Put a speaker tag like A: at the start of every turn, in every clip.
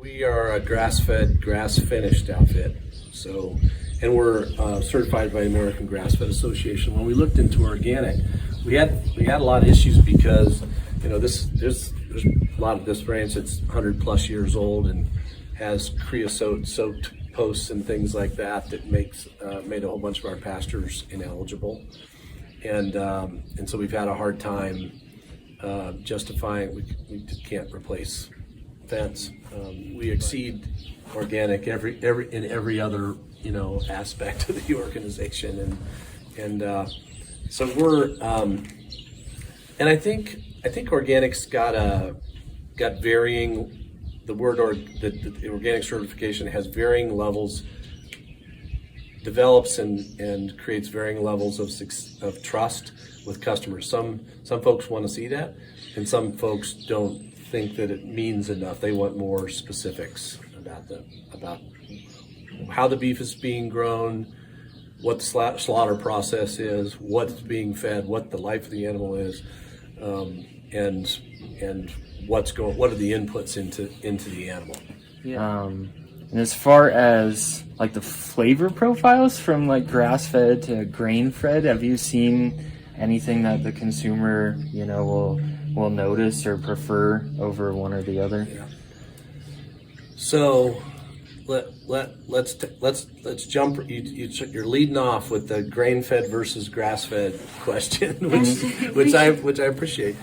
A: We are a grass-fed, grass-finished outfit. So, and we're certified by the American Grass-Fed Association. When we looked into organic, we had a lot of issues because there's a lot of this branch that's 100+ years old and has creosote-soaked posts and things like that makes made a whole bunch of our pastures ineligible, and so we've had a hard time justifying we can't replace fence. We exceed organic in every other aspect of the organization, and so we're and I think organic's got varying. The organic certification has varying levels, develops and creates varying levels of trust with customers. Some folks want to see that, and some folks don't think that it means enough. They want more specifics about how the beef is being grown, what the slaughter process is, what's being fed, what the life of the animal is, and what are the inputs into the animal.
B: Yeah. And as far as like the flavor profiles from like grass-fed to grain-fed, have you seen anything that the consumer will notice or prefer over one or the other?
A: Yeah. So let's jump. You're leading off with the grain-fed versus grass-fed question, which I appreciate.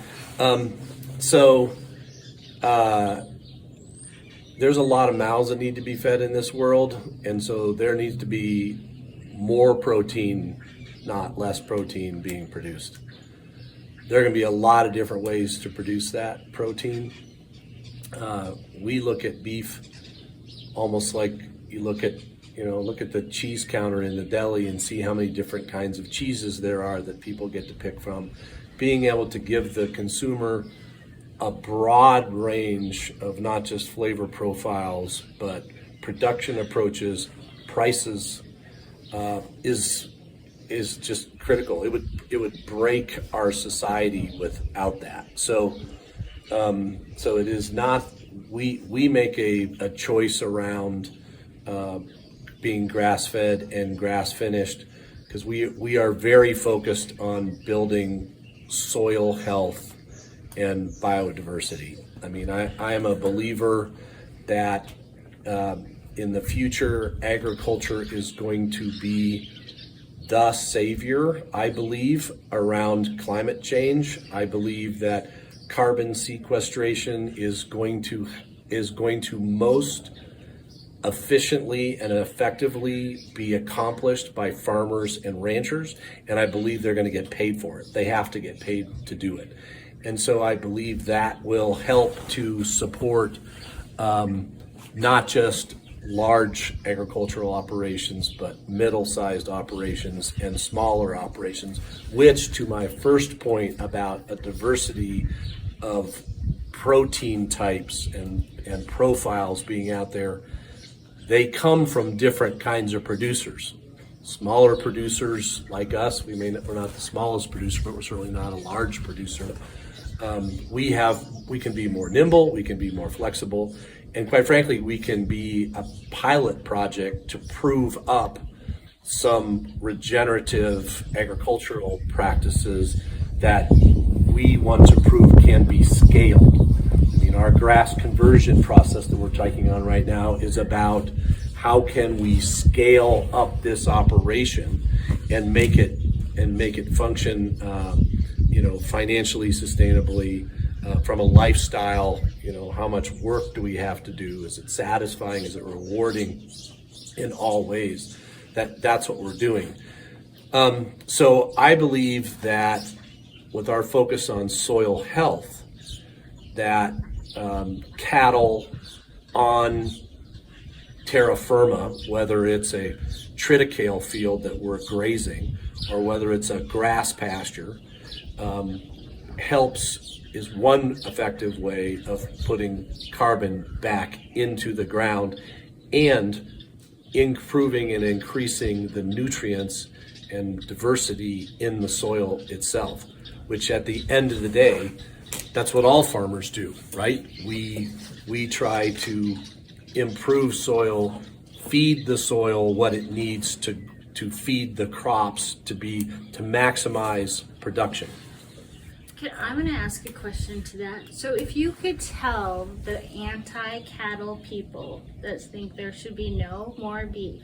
A: There's a lot of mouths that need to be fed in this world, and so there needs to be more protein, not less protein, being produced. There are going to be a lot of different ways to produce that protein. We look at beef almost like you look at the cheese counter in the deli and see how many different kinds of cheeses there are that people get to pick from. Being able to give the consumer a broad range of not just flavor profiles, but production approaches, prices, is just critical. It would break our society without that. So it is not. We make a choice around being grass-fed and grass-finished because we are very focused on building soil health and biodiversity. I mean, I am a believer that in the future, agriculture is going to be the savior, I believe, around climate change. I believe that carbon sequestration is going to most efficiently and effectively be accomplished by farmers and ranchers, and I believe they're going to get paid for it. They have to get paid to do it. And so I believe that will help to support not just large agricultural operations, but middle-sized operations and smaller operations, which, to my first point about a diversity of protein types and profiles being out there, they come from different kinds of producers. Smaller producers like us, we're not the smallest producer, but we're certainly not a large producer. We can be more nimble, we can be more flexible, and quite frankly, we can be a pilot project to prove up some regenerative agricultural practices that we want to prove can be scaled. I mean, our grass conversion process that we're taking on right now is about how can we scale up this operation and make it function financially sustainably, from a lifestyle. How much work do we have to do? Is it satisfying? Is it rewarding in all ways? That's what we're doing. So I believe that with our focus on soil health, that cattle on terra firma, whether it's a triticale field that we're grazing or whether it's a grass pasture, is one effective way of putting carbon back into the ground and improving and increasing the nutrients and diversity in the soil itself, which at the end of the day, that's what all farmers do, right? We try to improve soil, feed the soil what it needs to feed the crops to maximize production.
C: I'm going to ask a question to that. So if you could tell the anti-cattle people that think there should be no more beef,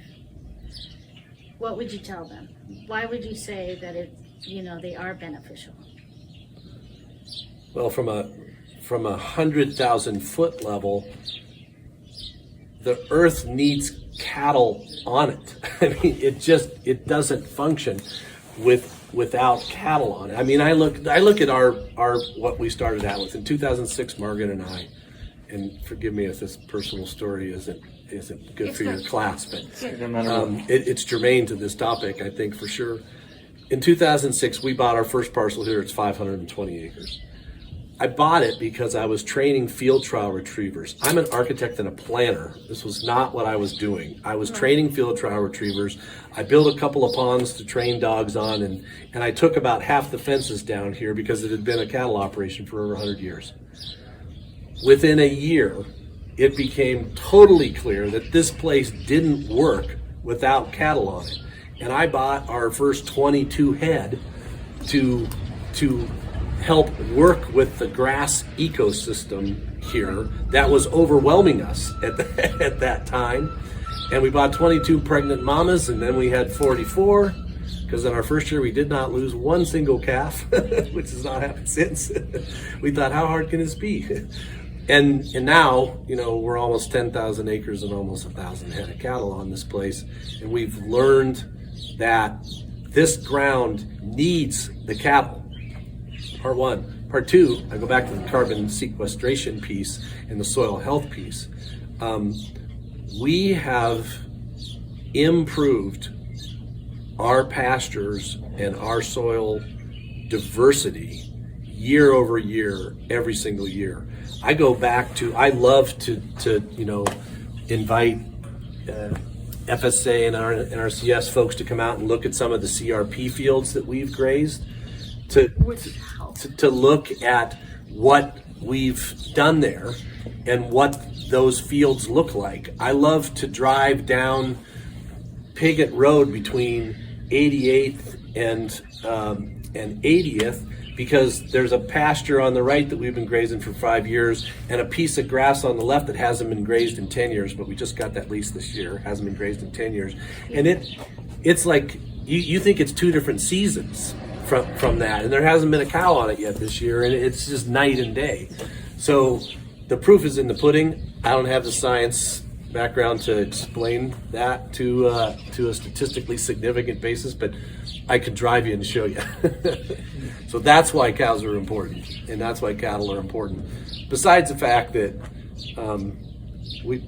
C: what would you tell them? Why would you say that they are beneficial?
A: Well, from a 100,000 foot level, the earth needs cattle on it. I mean, it doesn't function without cattle on it. I mean, I look at our what we started out with in 2006. Margaret and I, and forgive me if this personal story isn't good for your class, but it's germane to this topic, I think, for sure. In 2006, we bought our first parcel here. It's 520 acres. I bought it because I was training field trial retrievers. I'm an architect and a planner. This was not what I was doing. I was training field trial retrievers. I built a couple of ponds to train dogs on, and I took about half the fences down here because it had been a cattle operation for over 100 years. Within a year, it became totally clear that this place didn't work without cattle on it. And I bought our first 22 head to help work with the grass ecosystem here that was overwhelming us at that time. And we bought 22 pregnant mamas, and then we had 44, because in our first year we did not lose one single calf, which has not happened since. We thought, how hard can this be? And now, we're almost 10,000 acres and almost 1,000 head of cattle on this place. And we've learned that this ground needs the cattle. Part one. Part two, I go back to the carbon sequestration piece and the soil health piece. We have improved our pastures and our soil diversity year over year, every single year. I go back to, I love to invite FSA and NRCS folks to come out and look at some of the CRP fields that we've grazed to look at what we've done there and what those fields look like. I love to drive down Piggott Road between 88th and 80th, because there's a pasture on the right that we've been grazing for 5 years and a piece of grass on the left that hasn't been grazed in 10 years, but we just got that lease this year. Hasn't been grazed in 10 years. And it's like, you think it's two different seasons from that, and there hasn't been a cow on it yet this year, and it's just night and day. So the proof is in the pudding. I don't have the science background to explain that to a statistically significant basis, but I could drive you and show you. So that's why cows are important, and that's why cattle are important. Besides the fact that we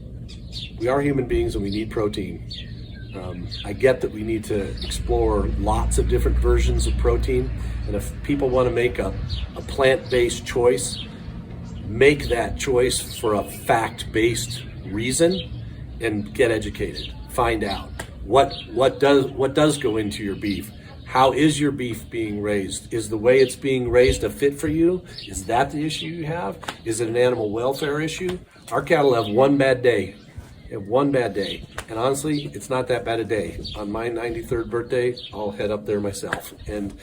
A: are human beings and we need protein. I get that we need to explore lots of different versions of protein, and if people want to make a plant-based choice, make that choice for a fact-based reason and get educated. Find out what does go into your beef. How is your beef being raised? Is the way it's being raised a fit for you? Is that the issue you have? Is it an animal welfare issue? Our cattle have one bad day. And honestly, it's not that bad a day. On my 93rd birthday, I'll head up there myself. And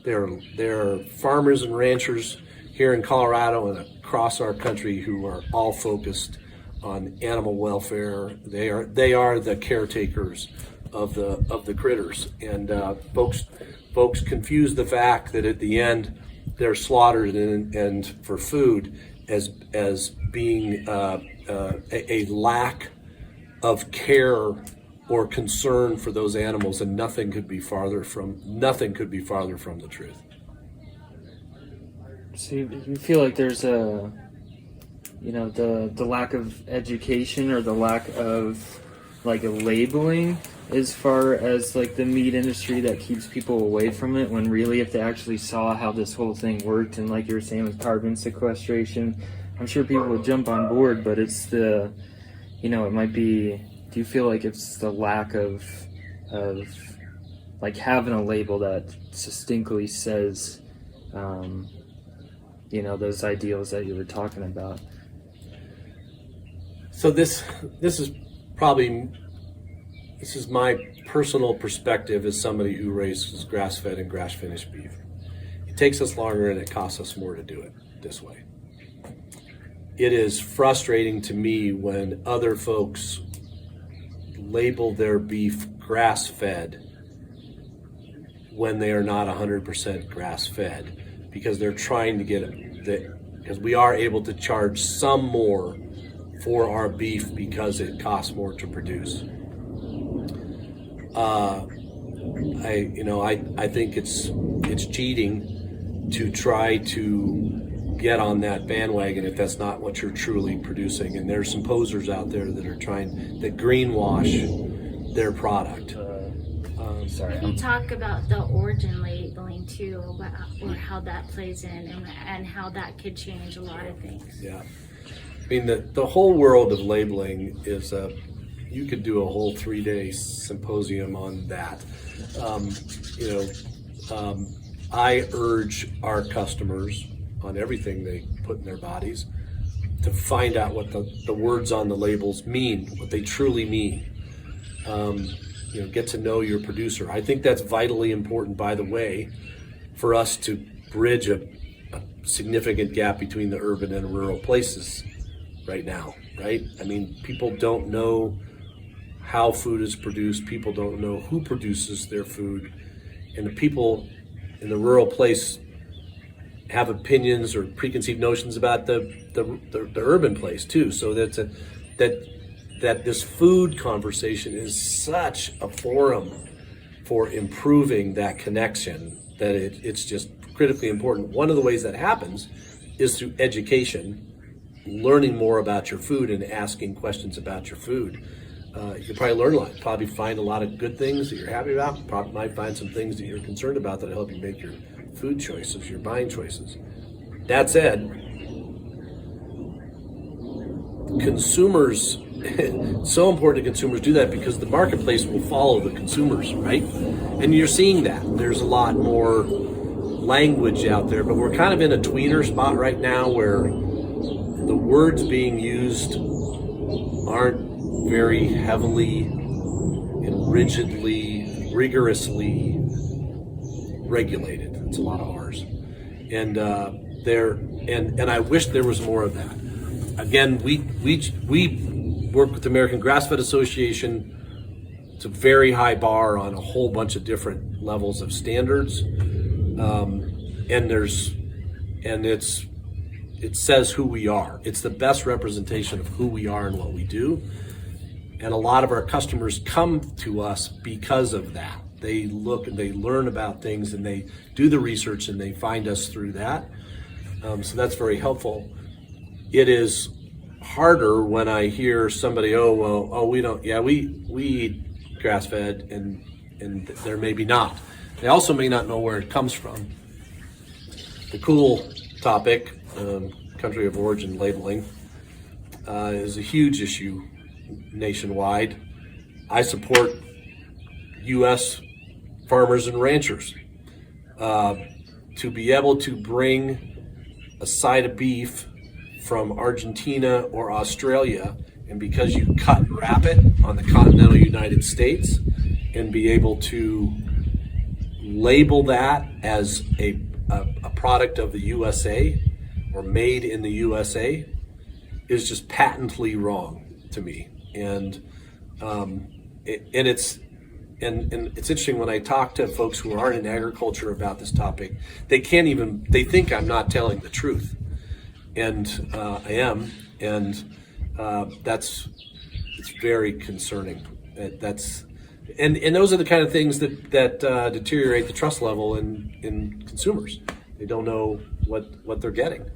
A: there are farmers and ranchers here in Colorado and across our country who are all focused on animal welfare. They are the caretakers of the critters. And folks confuse the fact that at the end they're slaughtered and for food as being a lack of care or concern for those animals, and nothing could be farther from the truth.
B: So you feel like there's the lack of education or the lack of like a labeling as far as like the meat industry that keeps people away from it, when really if they actually saw how this whole thing worked, and like you were saying with carbon sequestration, I'm sure people would jump on board, but it's it might be, do you feel like it's the lack of like having a label that distinctly says those ideals that you were talking about?
A: So this is probably, this is my personal perspective as somebody who raises grass-fed and grass-finished beef. It takes us longer and it costs us more to do it this way. It is frustrating to me when other folks label their beef grass-fed when they are not 100% grass-fed, because they're trying to get it, because we are able to charge some more for our beef because it costs more to produce. I think it's cheating to try to get on that bandwagon if that's not what you're truly producing. And there's some posers out there that are trying to greenwash their product.
B: Sorry.
C: Maybe talk about the origin labeling too, or how that plays in, and how that could change a lot of things.
A: Yeah. I mean, the whole world of labeling is you could do a whole 3-day symposium on that. I urge our customers on everything they put in their bodies to find out what the words on the labels mean, what they truly mean. Get to know your producer. I think that's vitally important, by the way, for us to bridge a significant gap between the urban and rural places right now, right? I mean, people don't know how food is produced. People don't know who produces their food. And the people in the rural place have opinions or preconceived notions about the urban place too. So that this food conversation is such a forum for improving that connection that it's just critically important. One of the ways that happens is through education, learning more about your food and asking questions about your food. You'll probably learn a lot, probably find a lot of good things that you're happy about, probably might find some things that you're concerned about that'll help you make your food choices, your buying choices. That said, consumers, it's so important that consumers do that because the marketplace will follow the consumers, right? And you're seeing that. There's a lot more language out there, but we're kind of in a tweener spot right now where the words being used aren't very heavily and rigorously regulated. It's a lot of R's. And I wish there was more of that. Again, we work with the American Grass-Fed Association. It's a very high bar on a whole bunch of different levels of standards. It says who we are. It's the best representation of who we are and what we do. And a lot of our customers come to us because of that. They look and they learn about things and they do the research and they find us through that. So that's very helpful. It is harder when I hear somebody, we eat grass-fed and there maybe not. They also may not know where it comes from. The cool topic, country of origin labeling, is a huge issue nationwide. I support U.S. farmers and ranchers to be able to bring a side of beef from Argentina or Australia, and because you cut and wrap it on the continental United States, and be able to label that as a product of the USA or made in the USA is just patently wrong to me. And it's interesting when I talk to folks who aren't in agriculture about this topic, they think I'm not telling the truth. And I am, and it's very concerning. And those are the kind of things that deteriorate the trust level in consumers. They don't know what they're getting.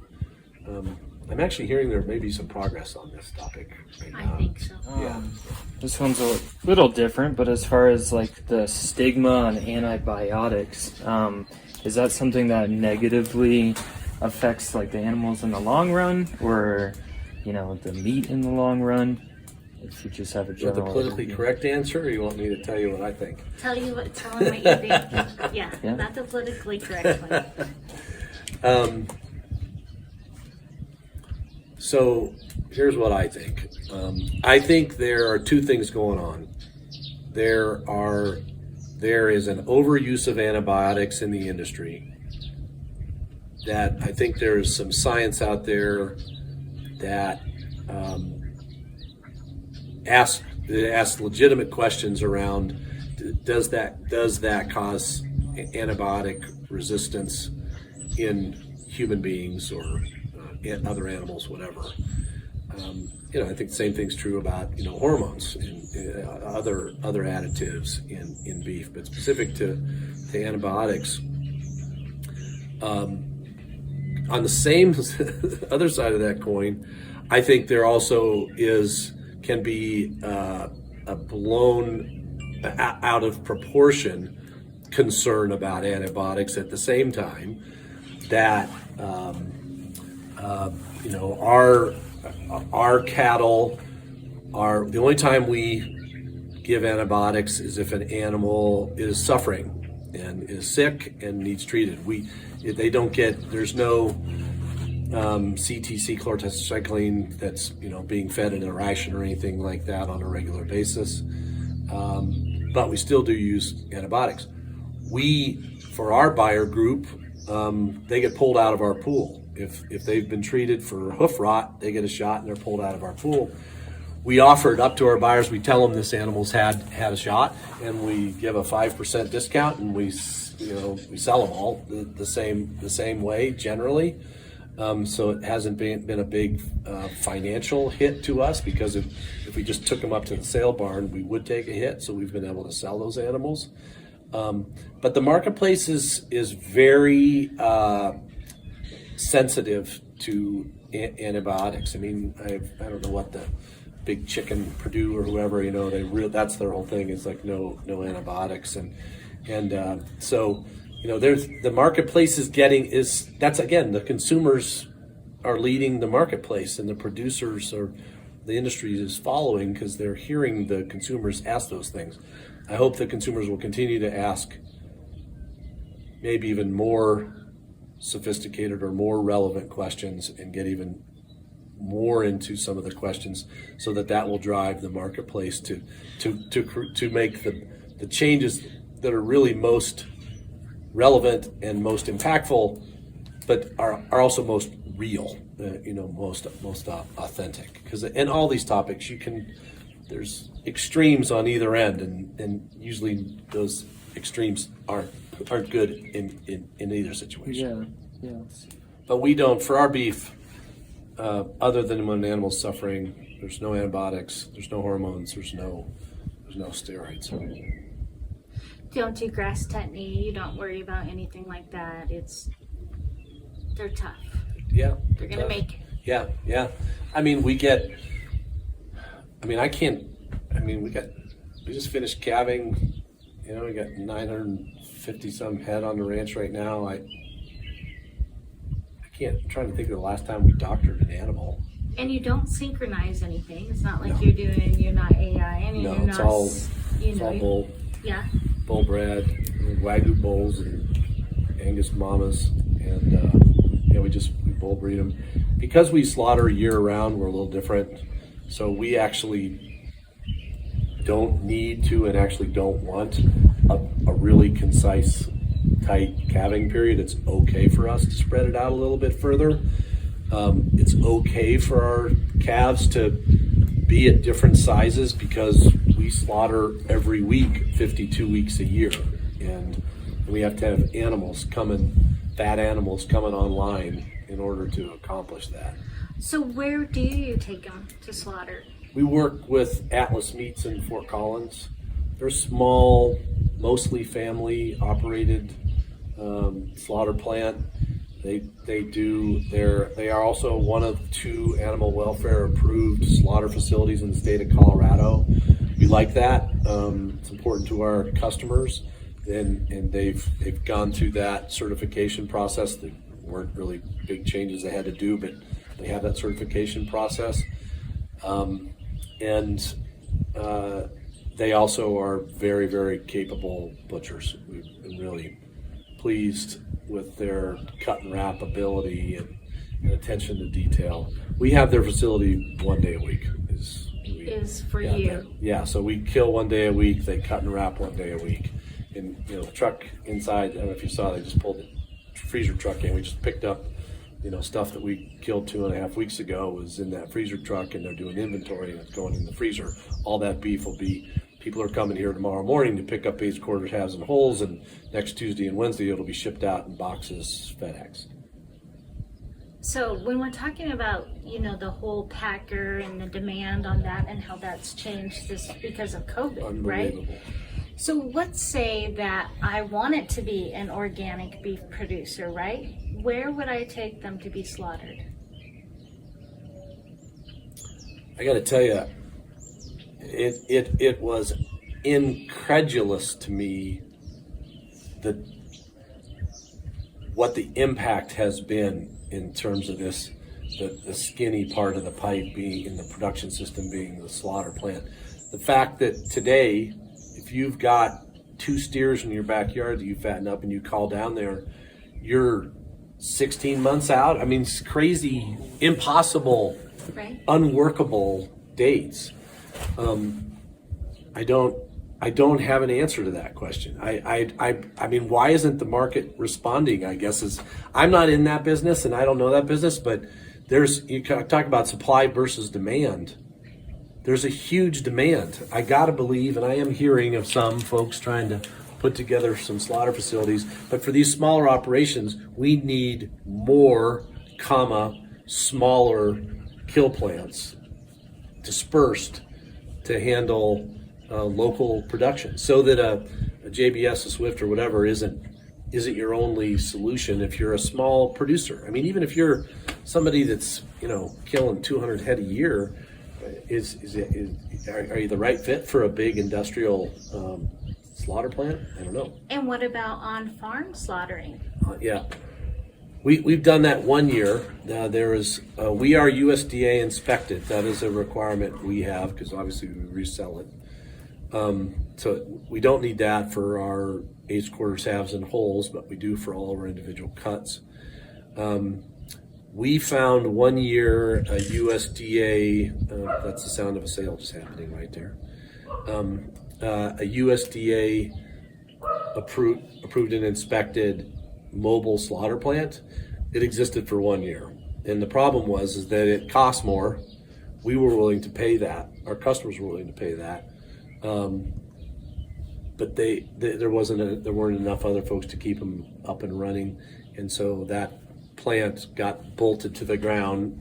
A: I'm actually hearing there may be some progress on this topic right now.
C: I think so.
A: Yeah.
B: This one's a little different, but as far as like the stigma on antibiotics, is that something that negatively affects like the animals in the long run, or the meat in the long run? If you just have a
A: You want
B: general
A: the politically correct answer, or you want me to tell you what I think?
C: Tell them what you think. Yeah, not the politically correct one.
A: So here's what I think. I think there are two things going on. There is an overuse of antibiotics in the industry. That I think there's some science out there that ask legitimate questions around does that cause antibiotic resistance in human beings or other animals, whatever. I think the same thing's true about hormones and other additives in beef, but specific to antibiotics. On the same other side of that coin, I think there also can be a blown out of proportion concern about antibiotics at the same time that our cattle are the only time we give antibiotics is if an animal is suffering and is sick and needs treated. They don't get, there's no CTC, chlortetracycline, that's being fed in a ration or anything like that on a regular basis. But we still do use antibiotics. For our buyer group, they get pulled out of our pool. If they've been treated for hoof rot, they get a shot and they're pulled out of our pool. We offer it up to our buyers. We tell them this animal's had a shot, and we give a 5% discount, and we sell them all the same way generally. So it hasn't been a big financial hit to us, because if we just took them up to the sale barn, we would take a hit. So we've been able to sell those animals. But the marketplace is very sensitive to antibiotics. I mean, I don't know what the Big Chicken, Purdue or whoever, that's their whole thing, is like no antibiotics, and so there's the marketplace that's again, the consumers are leading the marketplace, and the producers the industry is following, because they're hearing the consumers ask those things. I hope the consumers will continue to ask maybe even more sophisticated or more relevant questions, and get even more into some of the questions, so that will drive the marketplace to make the changes that are really most relevant and most impactful, but are also most real, most authentic. Because in all these topics, there's extremes on either end, and usually those extremes aren't good in either situation.
B: Yeah.
A: But we don't, for our beef, other than when an animal's suffering, there's no antibiotics, there's no hormones, there's no steroids.
C: Don't do grass tetany. You don't worry about anything like that. They're tough.
A: Yeah.
C: They're gonna make it.
A: Yeah. We just finished calving. We got 950 some head on the ranch right now. I'm trying to think of the last time we doctored an animal.
C: And you don't synchronize anything. It's not like you're not AI, and
A: No,
C: you're
A: it's
C: not.
A: all bull.
C: Yeah.
A: Bull bred, Wagyu bulls and Angus mamas, and we bull breed them. Because we slaughter year round, we're a little different. So we actually don't need to, and actually don't want a really concise, tight calving period. It's okay for us to spread it out a little bit further. It's okay for our calves to be at different sizes, because we slaughter every week, 52 weeks a year, and we have to have fat animals coming online in order to accomplish that.
C: So where do you take them to slaughter?
A: We work with Atlas Meats in Fort Collins. They're small, mostly family operated slaughter plant. They are also one of 2 animal welfare approved slaughter facilities in the state of Colorado. We like that. It's important to our customers, and they've gone through that certification process. There weren't really big changes they had to do, but they have that certification process. And they also are very, very capable butchers. We've been really pleased with their cut and wrap ability, and attention to detail. We have their facility 1 day a week.
C: Is for
A: Yeah,
C: you.
A: Yeah, so we kill 1 day a week, they cut and wrap 1 day a week. And, you know, the truck inside, I don't know if you saw, they just pulled the freezer truck in. We just picked up, you know, stuff that we killed 2.5 weeks ago was in that freezer truck, and they're doing inventory and it's going in the freezer. All that beef will be, people are coming here tomorrow morning to pick up 8 quarters, halves, and wholes, and next Tuesday and Wednesday it'll be shipped out in boxes, FedEx.
C: So when we're talking about, you know, the whole packer and the demand on that and how that's changed this because of COVID, right?
A: Unbelievable.
C: So let's say that I want it to be an organic beef producer, right? Where would I take them to be slaughtered?
A: I got to tell you, it was incredulous to me that what the impact has been in terms of this, the skinny part of the pipe being in the production system being the slaughter plant. The fact that today, if you've got 2 steers in your backyard that you fatten up and you call down there, you're 16 months out. I mean, it's crazy, impossible,
C: Right.
A: unworkable dates. I don't have an answer to that question. I mean, why isn't the market responding? I guess is, I'm not in that business and I don't know that business, but you talk about supply versus demand. There's a huge demand. I gotta believe, and I am hearing of some folks trying to put together some slaughter facilities, but for these smaller operations, we need more, smaller kill plants dispersed to handle local production, so that a JBS, a Swift, or whatever isn't your only solution if you're a small producer. I mean, even if you're somebody that's, you know, killing 200 head a year, are you the right fit for a big industrial slaughter plant? I don't know.
C: And what about on-farm slaughtering?
A: Yeah. We've done that 1 year. We are USDA inspected. That is a requirement we have because obviously we resell it. So we don't need that for our 8 quarters, halves, and wholes, but we do for all of our individual cuts. We found 1 year a USDA, that's the sound of a sale just happening right there, a USDA approved and inspected mobile slaughter plant. It existed for 1 year. And the problem was that it cost more. We were willing to pay that. Our customers were willing to pay that. But there weren't enough other folks to keep them up and running. And so that plant got bolted to the ground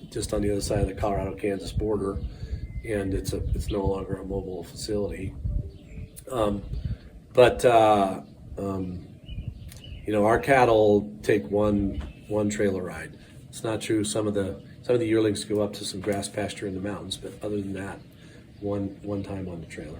A: just on the other side of the Colorado-Kansas border. And it's no longer a mobile facility. You know, our cattle take one trailer ride. It's not true. Some of the yearlings go up to some grass pasture in the mountains, but other than that, one time on the trailer.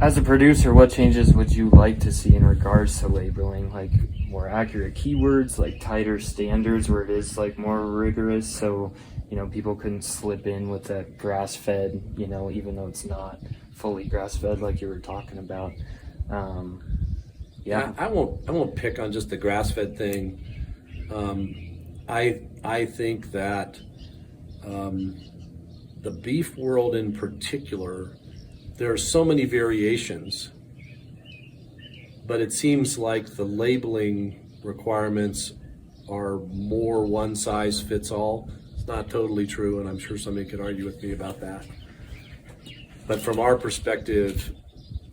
B: As a producer, what changes would you like to see in regards to labeling? Like more accurate keywords, like tighter standards where it is like more rigorous, so you know people couldn't slip in with that grass-fed, you know, even though it's not fully grass-fed like you were talking about. Yeah,
A: I won't pick on just the grass-fed thing. I think that the beef world in particular, there are so many variations, but it seems like the labeling requirements are more one size fits all. It's not totally true, and I'm sure somebody could argue with me about that. But from our perspective,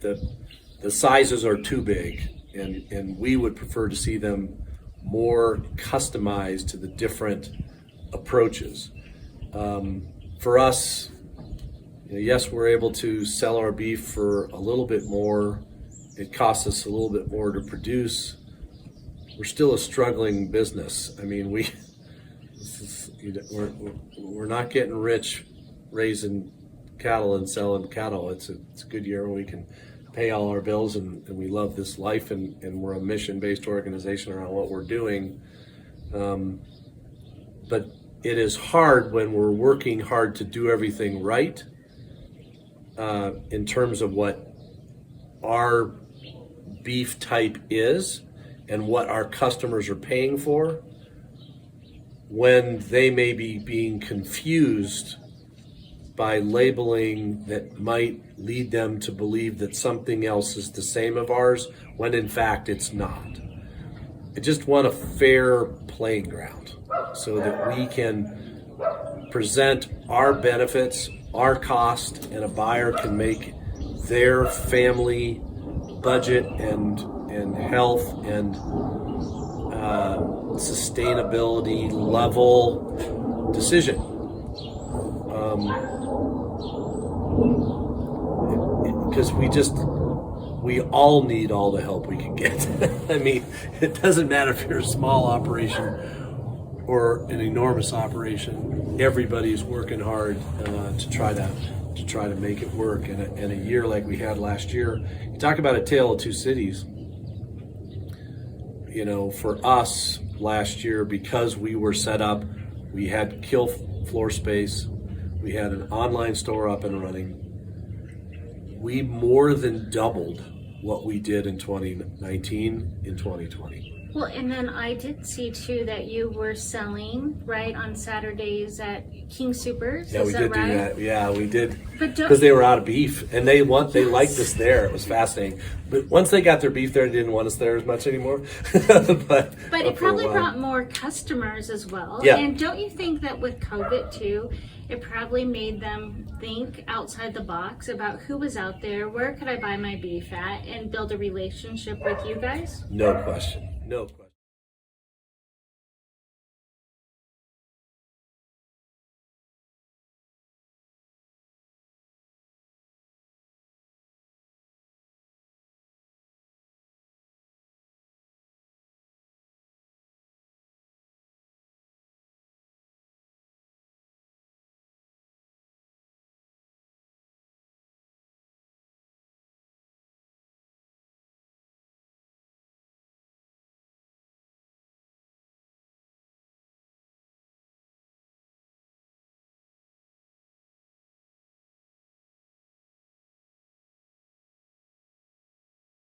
A: the sizes are too big, and we would prefer to see them more customized to the different approaches. For us, yes, we're able to sell our beef for a little bit more. It costs us a little bit more to produce. We're still a struggling business. I mean, we're not getting rich raising cattle and selling cattle. It's a good year when we can pay all our bills, and we love this life, and we're a mission-based organization around what we're doing. But it is hard when we're working hard to do everything right in terms of what our beef type is, and what our customers are paying for, when they may be being confused by labeling that might lead them to believe that something else is the same of ours, when in fact it's not. I just want a fair playing ground so that we can present our benefits, our cost, and a buyer can make their family budget and health and sustainability level decision. Because we all need all the help we can get. I mean, it doesn't matter if you're a small operation or an enormous operation. Everybody's working hard to try to make it work. And a year like we had last year, you talk about a tale of two cities. You know, for us last year, because we were set up, we had kill floor space, we had an online store up and running. We more than doubled what we did in 2019 in 2020.
C: Well, and then I did see too that you were selling right on Saturdays at King Supers.
A: Yeah, we did do that. Yeah, we did.
C: But
A: because they were out of beef, and they liked us there. It was fascinating. But once they got their beef there, they didn't want us there as much anymore. but
C: it probably brought more customers as well.
A: Yeah.
C: And don't you think that with COVID too, it probably made them think outside the box about who was out there, where could I buy my beef at, and build a relationship with you guys?
A: No question. No question.